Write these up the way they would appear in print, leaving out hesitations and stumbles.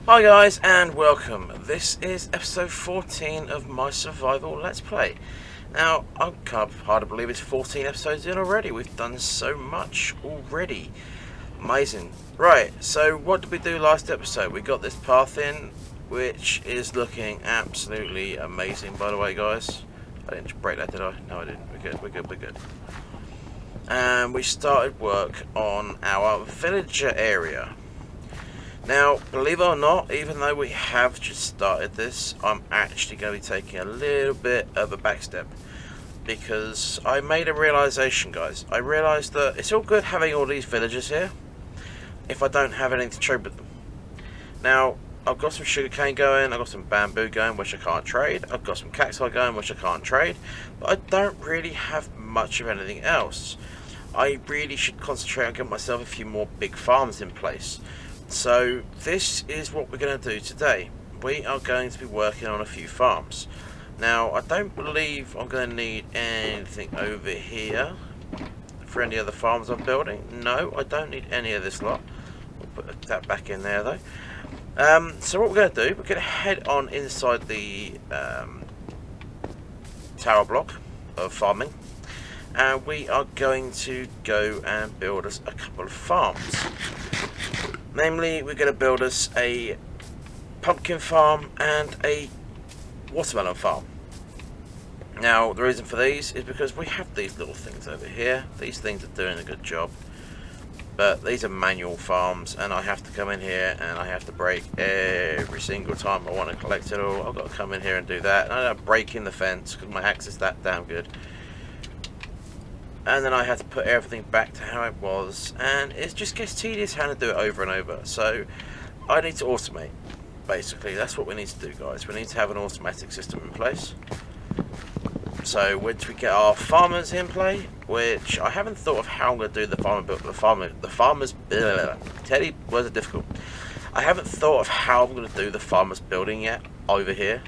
Hi guys and welcome. This is episode 14 of my survival let's play. Now I can't hard to believe it's 14 episodes in already. We've done so much already. Amazing. Right, so what did we do last episode? We got this path in, which is looking absolutely amazing, by the way, guys. I didn't break that, did I? No, I didn't. We're good. And we started work on our villager area. Now, believe it or not, even though we have just started this, I'm actually going to be taking a little bit of a back step, because I made a realization, guys. I realized that it's all good having all these villagers here if I don't have anything to trade with them. Now, I've got some sugarcane going, I've got some bamboo going, which I can't trade, I've got some cacti going, which I can't trade, but I don't really have much of anything else. I really should concentrate on getting myself a few more big farms in place. So this is what we're going to do today. We are going to be working on a few farms. Now, I don't believe I'm going to need anything over here for any other farms I'm building. No, I don't need any of this lot. We'll put that back in there though. So what we're going to do, we're going to head on inside the tower block of farming, and we are going to go and build us a couple of farms. Namely, we're going to build us a pumpkin farm and a watermelon farm. Now, the reason for these is because we have these little things over here. These things are doing a good job, but these are manual farms, and I have to come in here and I have to break every single time I want to collect it all. I've got to come in here and do that, and I'm breaking the fence because my axe is that damn good. And then I had to put everything back to how it was, and it just gets tedious having to do it over and over. So I need to automate. Basically, that's what we need to do, guys. We need to have an automatic system in place. So once we get our farmers in play, which I haven't thought of how I'm going to do the farmers. Teddy, words are difficult. I haven't thought of how I'm going to do the farmers building yet over here.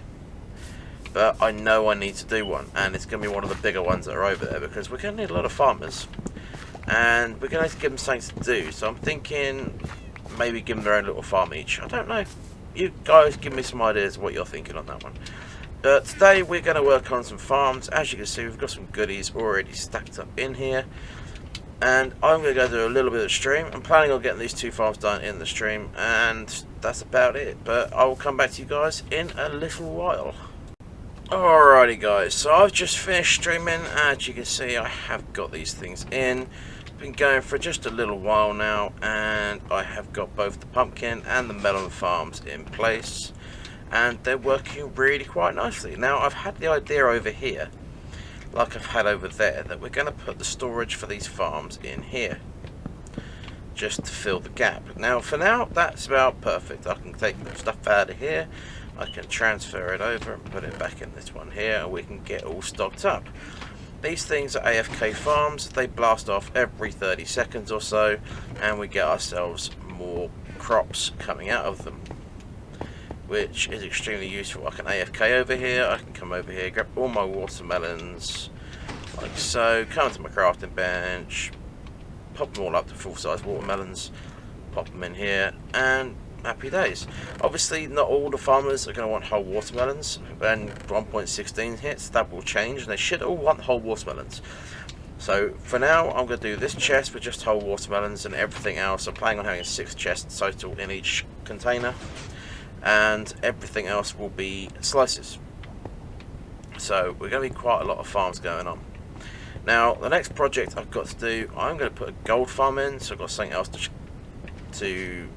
But I know I need to do one, and it's going to be one of the bigger ones that are over there, because we're going to need a lot of farmers, and we're going to have to give them something to do. So I'm thinking maybe give them their own little farm each. I don't know. You guys give me some ideas of what you're thinking on that one. But today we're going to work on some farms. As you can see, we've got some goodies already stacked up in here, and I'm going to go do a little bit of stream. I'm planning on getting these two farms done in the stream, and that's about it. But I will come back to you guys in a little while. Alrighty guys, so I've just finished streaming. As you can see, I have got these things in. Been going for just a little while now, and I have got both the pumpkin and the melon farms in place, and they're working really quite nicely. Now, I've had the idea over here, like I've had over there, that we're going to put the storage for these farms in here, just to fill the gap. Now, for now, that's about perfect. I can take the stuff out of here, I can transfer it over and put it back in this one here, and we can get all stocked up. These things are AFK farms. They blast off every 30 seconds or so, and we get ourselves more crops coming out of them, which is extremely useful. I can AFK over here, I can come over here, grab all my watermelons like so, come to my crafting bench, pop them all up to full-size watermelons, pop them in here, and happy days. Obviously, not all the farmers are going to want whole watermelons, and 1.16 hits, that will change, and they should all want whole watermelons. So for now, I'm going to do this chest with just whole watermelons, and everything else I'm planning on having 6 chests total in each container, and everything else will be slices. So we're going to be quite a lot of farms going on. Now, the next project I've got to do, I'm going to put a gold farm in, so I've got something else to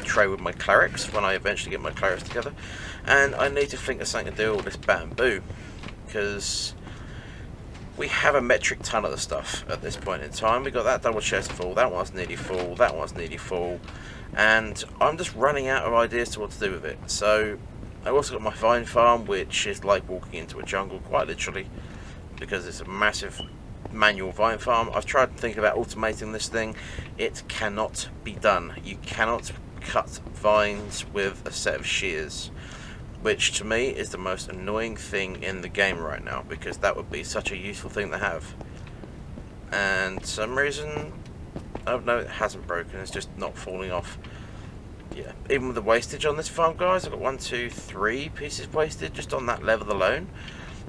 trade with my clerics when I eventually get my clerics together. And I need to think of something to do with all this bamboo, because we have a metric ton of the stuff at this point in time. We got that double chest full, that one's nearly full, that one's nearly full, and I'm just running out of ideas to what to do with it. So I've also got my vine farm, which is like walking into a jungle, quite literally, because it's a massive manual vine farm. I've tried thinking about automating this thing. It cannot be done. You cannot cut vines with a set of shears, which to me is the most annoying thing in the game right now, because that would be such a useful thing to have. And for some reason, I don't know, it hasn't broken, it's just not falling off. yeah, even with the wastage on this farm, guys, I've got 1, 2, 3 pieces wasted just on that level alone.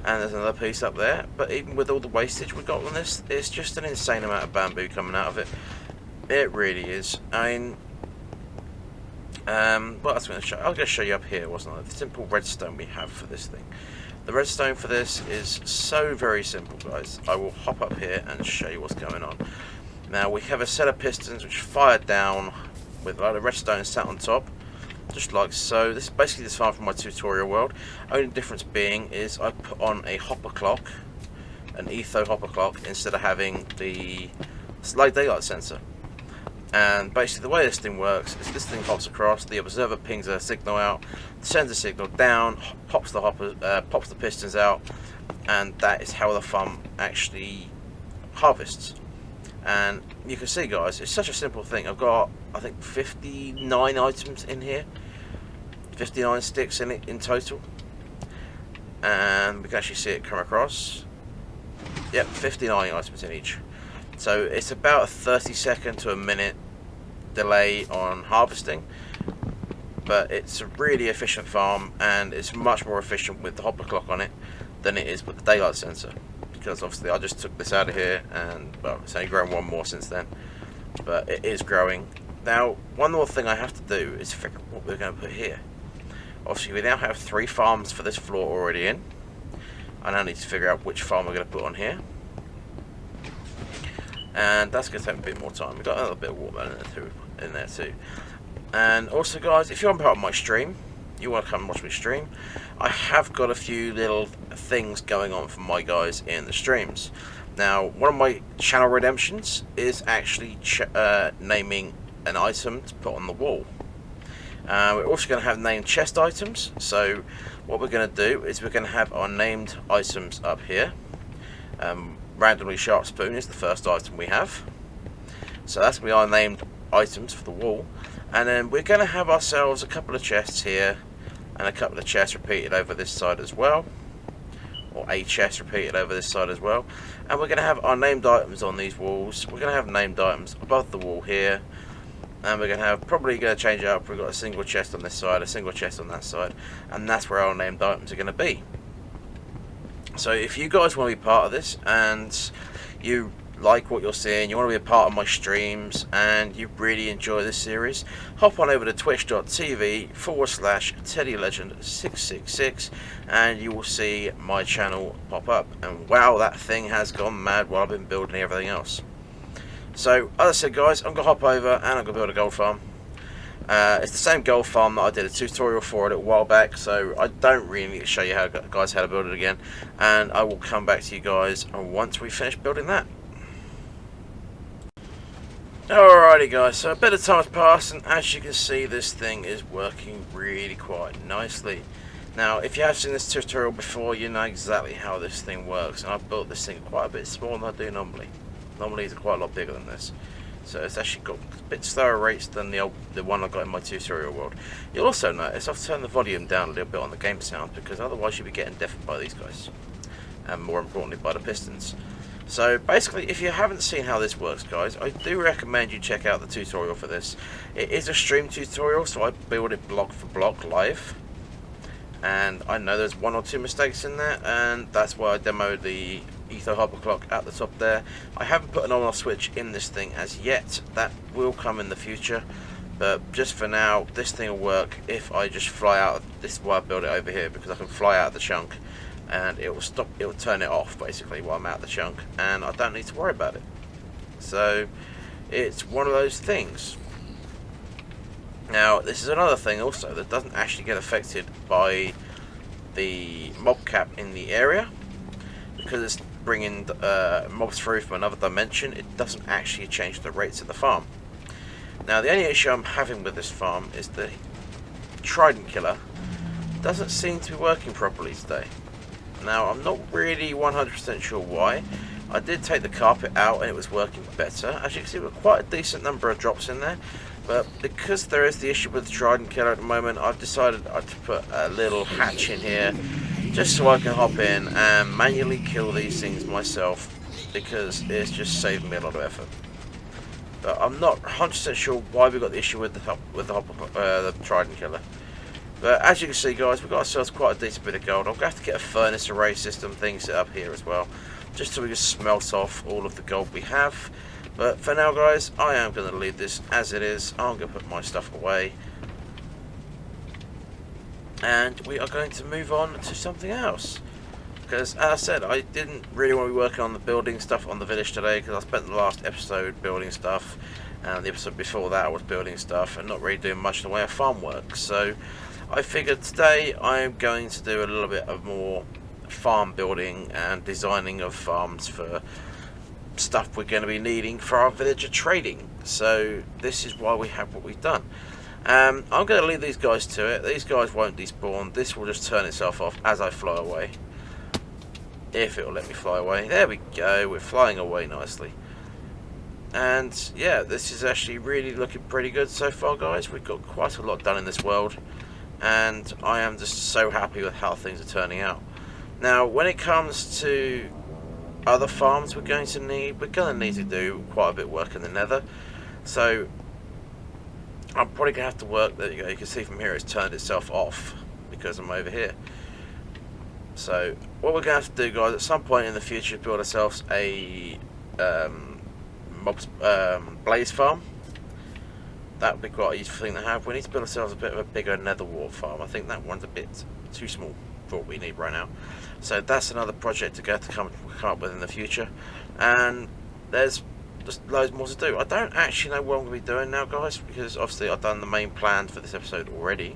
And there's another piece up there. But even with all the wastage we got on this, it's just an insane amount of bamboo coming out of it. It really is. I mean, what else am I was going to show you up here, wasn't I? The simple redstone we have for this thing. The redstone for this is so very simple, guys. I will hop up here and show you what's going on. Now, we have a set of pistons which fire down with a lot of redstone sat on top, just like so. This is basically this farm from my tutorial world. Only difference being is I put on a hopper clock, an etho hopper clock, instead of having the slow daylight sensor. And basically the way this thing works is this thing hops across, the observer pings a signal out, sends a signal down, pops the pistons out, and that is how the farm actually harvests. And you can see, guys, it's such a simple thing. I've got, I think, 59 items in here, 59 sticks in it in total, and we can actually see it come across. Yep, 59 items in each. So it's about a 30-second to a minute delay on harvesting, but it's a really efficient farm, and it's much more efficient with the hopper clock on it than it is with the daylight sensor, because obviously I just took this out of here, and well, it's only grown one more since then, but it is growing. Now, one more thing I have to do is figure out what we're going to put here. Obviously we now have 3 farms for this floor already in. I now need to figure out which farm we're going to put on here. And that's going to take a bit more time. We've got a little bit of watermelon in there too. And also, guys, if you're on part of my stream, you want to come and watch me stream, I have got a few little things going on for my guys in the streams. Now, one of my channel redemptions is actually naming an item to put on the wall. We're also going to have named chest items. So what we're going to do is we're going to have our named items up here. Randomly sharp spoon is the first item we have, so that's going to be our named items for the wall. And then we're going to have ourselves a couple of chests here and a couple of chests repeated over this side as well, or a chest repeated over this side as well. And we're going to have our named items on these walls. We're going to have named items above the wall here, and we're going to have, probably going to change it up, we've got a single chest on this side, a single chest on that side, and that's where our named items are going to be. So if you guys want to be part of this, and you like what you're seeing, you want to be a part of my streams, and you really enjoy this series, hop on over to twitch.tv/TeddyLegend666 and you will see my channel pop up. And wow, that thing has gone mad while I've been building everything else. So as I said, guys, I'm going to hop over and I'm going to build a gold farm. It's the same gold farm that I did a tutorial for a little while back, so I don't really need to show you how to build it again, and I will come back to you guys once we finish building that. Alrighty, guys, so a bit of time has passed, and as you can see, this thing is working really quite nicely. Now, if you have seen this tutorial before, you know exactly how this thing works, and I've built this thing quite a bit smaller than I do normally. Normally it's quite a lot bigger than this. So it's actually got a bit slower rates than the one I got in my tutorial world. You'll also notice I've turned the volume down a little bit on the game sound, because otherwise you'd be getting deafened by these guys, and more importantly by the pistons. So basically, if you haven't seen how this works, guys, I do recommend you check out the tutorial for this. It is a stream tutorial, so I build it block for block live, and I know there's 1 or 2 mistakes in there, and that's why I demoed the etho hopper clock at the top there. I haven't put an on-off switch in this thing as yet. That will come in the future, but just for now, this thing will work if I just fly out. This is why I built it over here, because I can fly out of the chunk and it will stop, it will turn it off basically while I'm out of the chunk, and I don't need to worry about it. So it's one of those things. Now, this is another thing also that doesn't actually get affected by the mob cap in the area, because it's bringing mobs through from another dimension. It doesn't actually change the rates of the farm. Now, the only issue I'm having with this farm is the trident killer doesn't seem to be working properly today. Now, I'm not really 100% sure why. I did take the carpet out and it was working better. As you can see, we've got quite a decent number of drops in there, but because there is the issue with the trident killer at the moment, I've decided to put a little hatch in here just so I can hop in and manually kill these things myself, because it's just saving me a lot of effort. But I'm not 100% sure why we got the issue with the trident killer. But as you can see, guys, we've got ourselves quite a decent bit of gold. I'm going to have to get a furnace array system thing set up here as well, just so we can smelt off all of the gold we have. But for now, guys, I am going to leave this as it is. I'm going to put my stuff away, and we are going to move on to something else. Because, as I said, I didn't really want to be working on the building stuff on the village today, because I spent the last episode building stuff, and the episode before that I was building stuff, and not really doing much in the way of farm work. So I figured today I'm going to do a little bit of more farm building and designing of farms for stuff we're going to be needing for our villager trading. So this is why we have what we've done. I'm going to leave these guys to it. These guys won't despawn. This will just turn itself off as I fly away. If it will let me fly away. There we go. We're flying away nicely. And yeah, this is actually really looking pretty good so far, guys. We've got quite a lot done in this world, and I am just so happy with how things are turning out. Now, when it comes to other farms we're going to need to do quite a bit of work in the nether. So I'm probably going to have to work. There you go. You can see from here it's turned itself off because I'm over here. So what we're going to have to do, guys, at some point in the future, build ourselves a blaze farm. That would be quite a useful thing to have. We need to build ourselves a bit of a bigger nether wart farm. I think that one's a bit too small for what we need right now. So that's another project to come up with in the future. And there's just loads more to do. I don't actually know what I'm going to be doing now, guys, because obviously I've done the main plan for this episode already,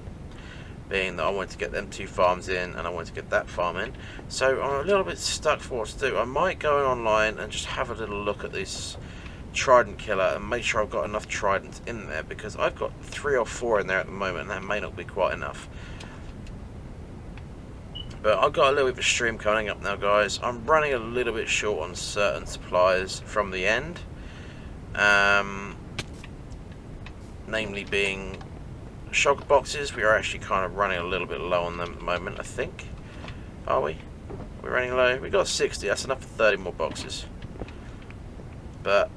being that I wanted to get them 2 farms in and I wanted to get that farm in. So I'm a little bit stuck for what to do. I might go online and just have a little look at this trident killer and make sure I've got enough tridents in there, because I've got 3 or 4 in there at the moment, and that may not be quite enough. But I've got a little bit of a stream coming up now, guys. I'm running a little bit short on certain supplies from the end, namely being shulker boxes. We are actually kind of running a little bit low on them at the moment, I think. Are we? We're running low. We got 60. That's enough for 30 more boxes. But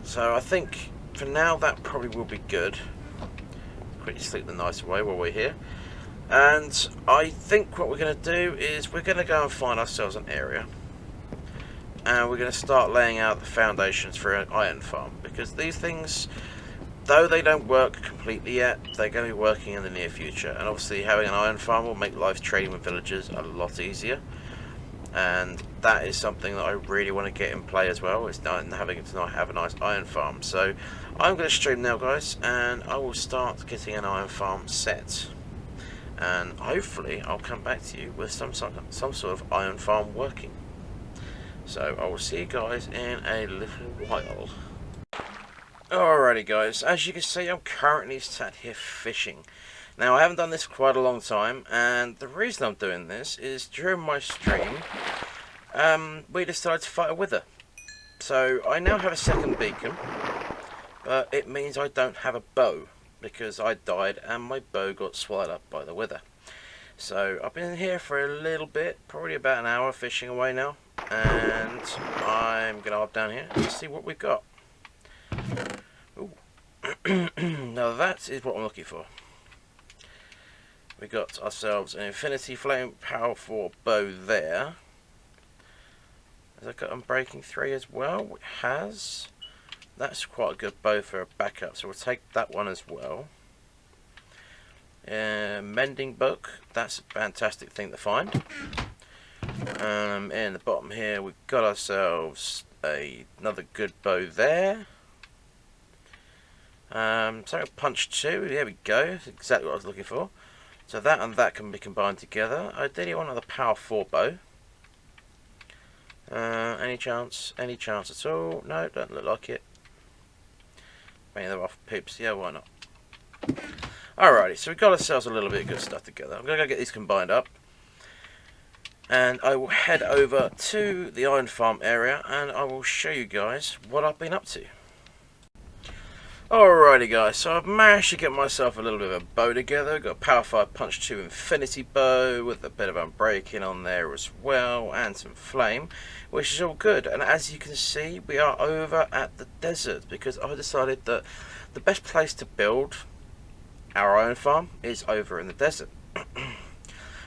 so I think for now that probably will be good. Quickly sleep the night away while we're here. And I think what we're going to do is we're going to go and find ourselves an area, and we're going to start laying out the foundations for an iron farm, because these things, though they don't work completely yet, they're going to be working in the near future. And obviously having an iron farm will make life trading with villagers a lot easier, and that is something that I really want to get in play as well, is having to have a nice iron farm. So I'm going to stream now, guys, and I will start getting an iron farm set, and hopefully I'll come back to you with some sort of iron farm working. So I will see you guys in a little while. Alrighty, guys, as you can see, I'm currently sat here fishing. Now, I haven't done this for quite a long time, and the reason I'm doing this is during my stream we decided to fight a wither. So I now have a second beacon, but it means I don't have a bow, because I died and my bow got swallowed up by the wither. So I've been here for a little bit, probably about an hour fishing away now, and I'm going to hop down here and see what we've got. Ooh. Now that is what I'm looking for. We got ourselves an Infinity Flame Power 4 bow there. Has it got Unbreaking 3 as well? It has. That's quite a good bow for a backup, so we'll take that one as well. Mending book, that's a fantastic thing to find. In the bottom here we've got ourselves another good bow there. So punch 2, there we go, that's exactly what I was looking for. So that and that can be combined together. I did want another power 4 bow. Any chance at all? No, don't look like it. Bang them off, peeps. Yeah, why not? Alrighty, so we've got ourselves a little bit of good stuff together. I'm going to go get these combined up, and I will head over to the iron farm area, and I will show you guys what I've been up to. Alrighty guys, so I've managed to get myself a little bit of a bow together. Got a Power 5 Punch 2 Infinity bow with a bit of unbreaking on there as well, and some flame, which is all good. And as you can see, we are over at the desert because I decided that the best place to build our iron farm is over in the desert.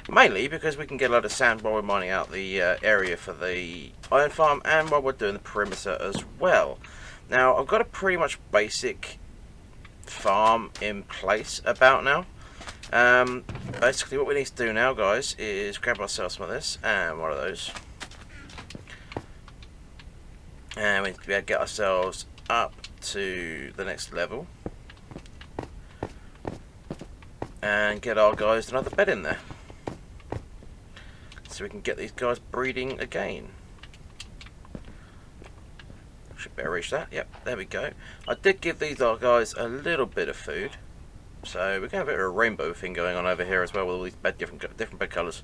Mainly because we can get a lot of sand while we're mining out the area for the iron farm, and while we're doing the perimeter as well. Now, I've got a pretty much basic farm in place about now. Basically, what we need to do now, guys, is grab ourselves some of this and one of those. And we need to be able to get ourselves up to the next level. And get our guys another bed in there. So we can get these guys breeding again. Should better reach that. Yep, there we go. I did give these guys a little bit of food, so we're going to have a bit of a rainbow thing going on over here as well with all these different bed colours.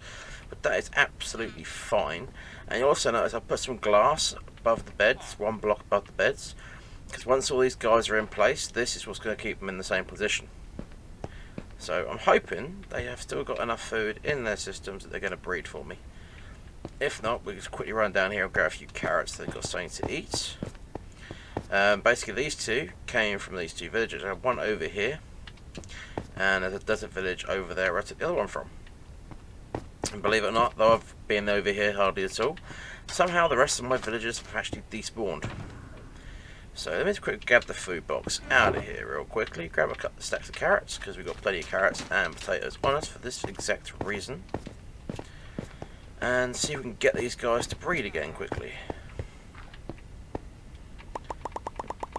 But that is absolutely fine. And you also notice I put some glass above the beds, one block above the beds, because once all these guys are in place, this is what's going to keep them in the same position. So I'm hoping they have still got enough food in their systems that they're going to breed for me. If not, we'll just quickly run down here and grab a few carrots so they've got something to eat. Basically, these two came from these two villages. I have one over here, and there's a desert village over there where I took the other one from. And believe it or not, though I've been over here hardly at all, somehow the rest of my villages have actually despawned. So let me just quickly grab the food box out of here real quickly, grab a couple of stacks of carrots, because we've got plenty of carrots and potatoes on us for this exact reason. And see if we can get these guys to breed again quickly.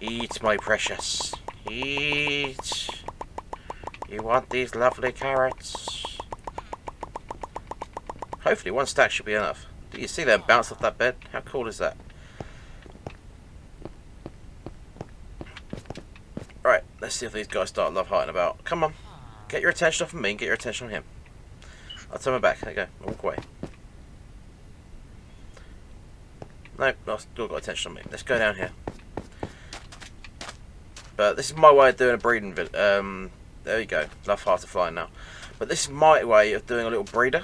Eat, my precious. Eat. You want these lovely carrots? Hopefully one stack should be enough. Do you see them bounce off that bed? How cool is that? Right, let's see if these guys start love hearting about. Come on. Get your attention off of me and get your attention on him. I'll turn my back. There you go. Walk away. Nope, no, still got attention on me. Let's go down here. But this is my way of doing a breeding there you go. Love hearts are flying now. But this is my way of doing a little breeder.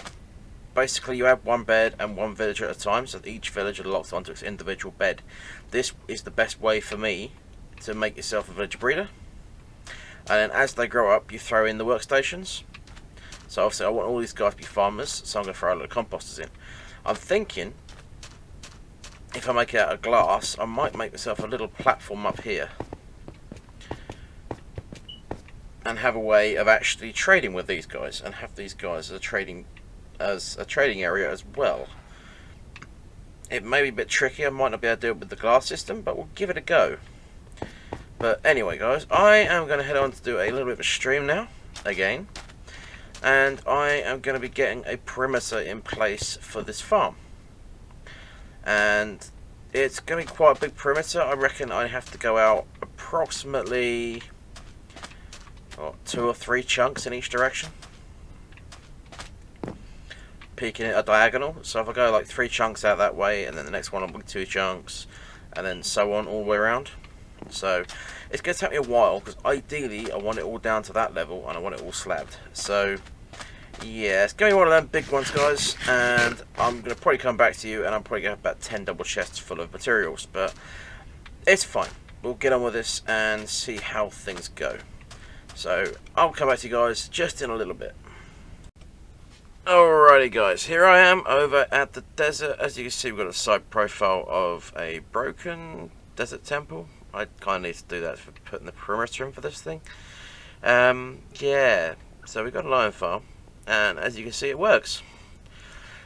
Basically, you have one bed and one villager at a time, so that each villager locks onto its individual bed. This is the best way for me to make yourself a village breeder. And then as they grow up, you throw in the workstations. So obviously I want all these guys to be farmers, so I'm going to throw a lot of composters in. I'm thinking, if I make it out of glass, I might make myself a little platform up here. And have a way of actually trading with these guys, and have these guys as a trading area as well. It may be a bit tricky, I might not be able to do it with the glass system, but we'll give it a go. But anyway guys, I am going to head on to do a little bit of a stream now, again. And I am going to be getting a perimeter in place for this farm. And it's going to be quite a big perimeter. I reckon I have to go out approximately 2 or 3 chunks in each direction. Peaking it a diagonal. So if I go like 3 chunks out that way, and then the next one will be 2 chunks, and then so on all the way around. So it's going to take me a while, because ideally I want it all down to that level, and I want it all slabbed. So yeah, it's going to be one of them big ones, guys, and I'm going to probably come back to you, and I'm probably going to have about 10 double chests full of materials, but it's fine. We'll get on with this and see how things go. So I'll come back to you guys just in a little bit. Alrighty guys, here I am over at the desert. As you can see, we've got a side profile of a broken desert temple. I kind of need to do that for putting the perimeter in for this thing. Yeah, so we've got a lion farm, and as you can see, it works.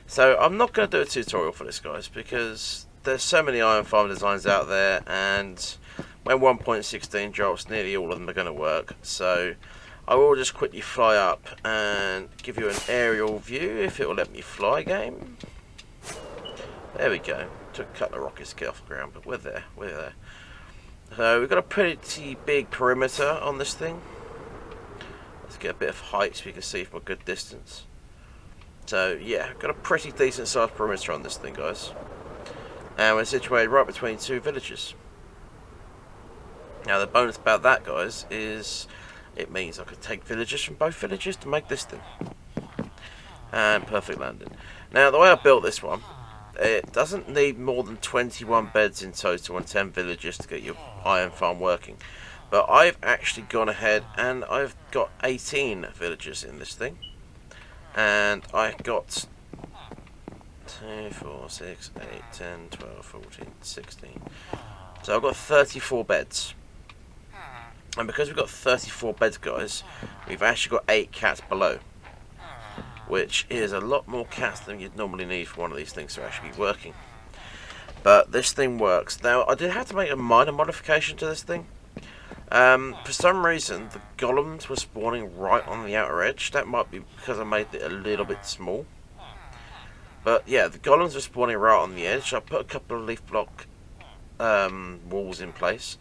So I'm not going to do a tutorial for this, guys, because there's so many iron farm designs out there, and when 1.16 drops, nearly all of them are going to work. So I will just quickly fly up and give you an aerial view, if it will let me fly, game. There we go. Took a couple of rockets to get off the ground, but we're there. We're there. So we've got a pretty big perimeter on this thing. Let's get a bit of height so we can see from a good distance. So yeah, got a pretty decent sized perimeter on this thing, guys. And we're situated right between 2 villages. Now the bonus about that, guys, is it means I could take villagers from both villages to make this thing. And perfect landing. Now the way I built this one, it doesn't need more than 21 beds in total and 10 villages to get your iron farm working. But I've actually gone ahead and I've got 18 villages in this thing. And I got 2, 4, 6, 8, 10, 12, 14, 16. So I've got 34 beds. And because we've got 34 beds, guys, we've actually got 8 cats below, which is a lot more cats than you'd normally need for one of these things to actually be working. But this thing works. Now, I did have to make a minor modification to this thing. For some reason, the golems were spawning right on the outer edge. That might be because I made it a little bit small. But yeah, the golems were spawning right on the edge. I put a couple of leaf block walls in place,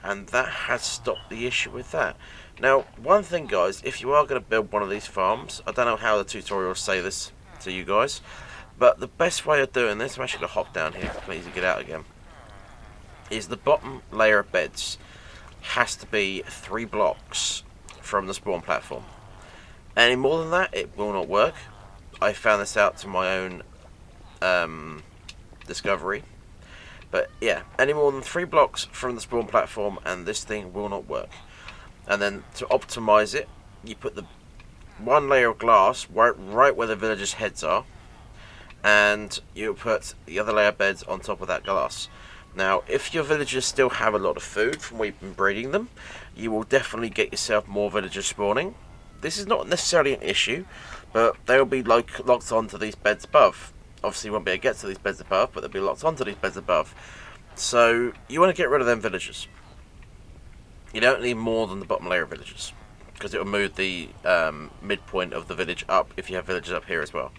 and that has stopped the issue with that. Now, one thing, guys, if you are going to build one of these farms, I don't know how the tutorials say this to you guys, but the best way of doing this, I'm actually going to hop down here, please, and get out again, is the bottom layer of beds has to be 3 blocks from the spawn platform. Any more than that, it will not work. I found this out to my own discovery. But yeah, any more than 3 blocks from the spawn platform and this thing will not work. And then to optimize it, you put the 1 layer of glass right where the villagers' heads are, and you put the other layer of beds on top of that glass. Now, if your villagers still have a lot of food from where you've been breeding them, you will definitely get yourself more villagers spawning. This is not necessarily an issue, but they'll be locked onto these beds above. Obviously you won't be able to get to these beds above, but they'll be locked onto these beds above. So you want to get rid of them villagers. You don't need more than the bottom layer of villagers, because it will move the midpoint of the village up if you have villagers up here as well.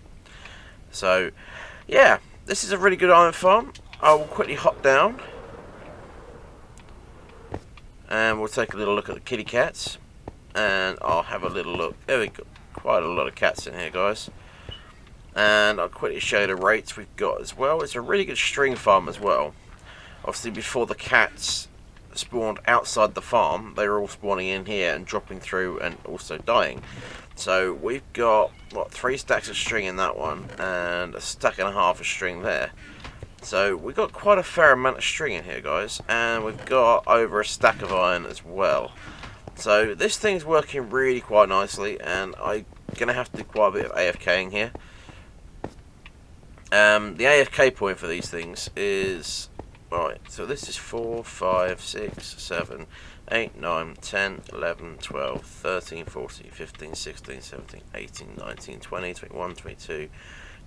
So yeah, this is a really good iron farm. I will quickly hop down and we'll take a little look at the kitty cats, and I'll have a little look. There we go, quite a lot of cats in here, guys. And I'll quickly show you the rates we've got as well. It's a really good string farm as well. Obviously, before the cats spawned outside the farm, they were all spawning in here and dropping through and also dying. So we've got, what, 3 stacks of string in that one and a stack and a half of string there. So we've got quite a fair amount of string in here, guys, and we've got over a stack of iron as well. So this thing's working really quite nicely, and I'm going to have to do quite a bit of AFKing here. The AFK point for these things is, right, so this is 4, 5, 6, 7, 8, 9, 10, 11, 12, 13, 14, 15, 16, 17, 18, 19, 20, 21, 22,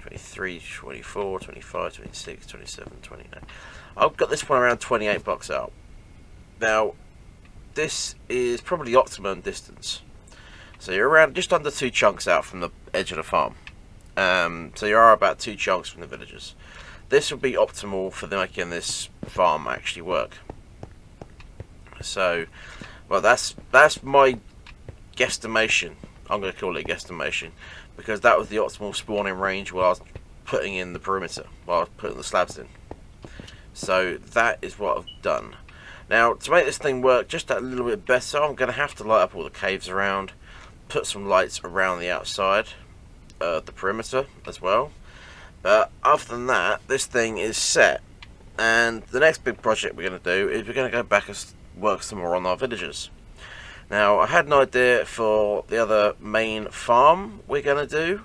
23, 24, 25, 26, 27, 29. I've got this one around 28 blocks out. Now, this is probably optimum distance. So you're around just under 2 chunks out from the edge of the farm. So you are about 2 chunks from the villagers. This will be optimal for making this farm actually work. So, well, that's my guesstimation. I'm going to call it a guesstimation, because that was the optimal spawning range while I was putting in the perimeter, while I was putting the slabs in. So that is what I've done. Now, to make this thing work just a little bit better, I'm going to have to light up all the caves around, put some lights around the outside, the perimeter as well. But other than that, this thing is set. And the next big project we're going to do is we're going to go back and work some more on our villagers. Now, I had an idea for the other main farm we're going to do.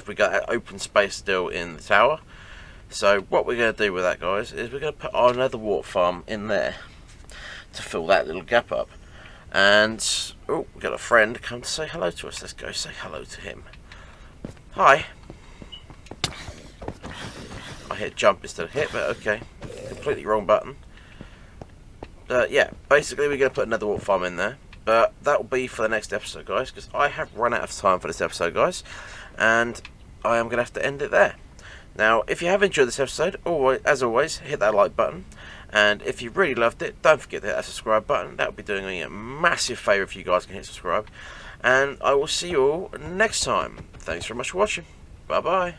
We got that open space still in the tower. So what we're going to do with that, guys, is we're going to put our nether wart farm in there to fill that little gap up. And, oh, we've got a friend come to say hello to us. Let's go say hello to him. Hi. I hit jump instead of hit, but okay. Completely wrong button. Yeah, basically we're going to put another wart farm in there. But that will be for the next episode, guys, because I have run out of time for this episode, guys. And I am going to have to end it there. Now, if you have enjoyed this episode, as always, hit that like button. And if you really loved it, don't forget to hit that subscribe button. That would be doing me a massive favour if you guys can hit subscribe. And I will see you all next time. Thanks very much for watching. Bye-bye.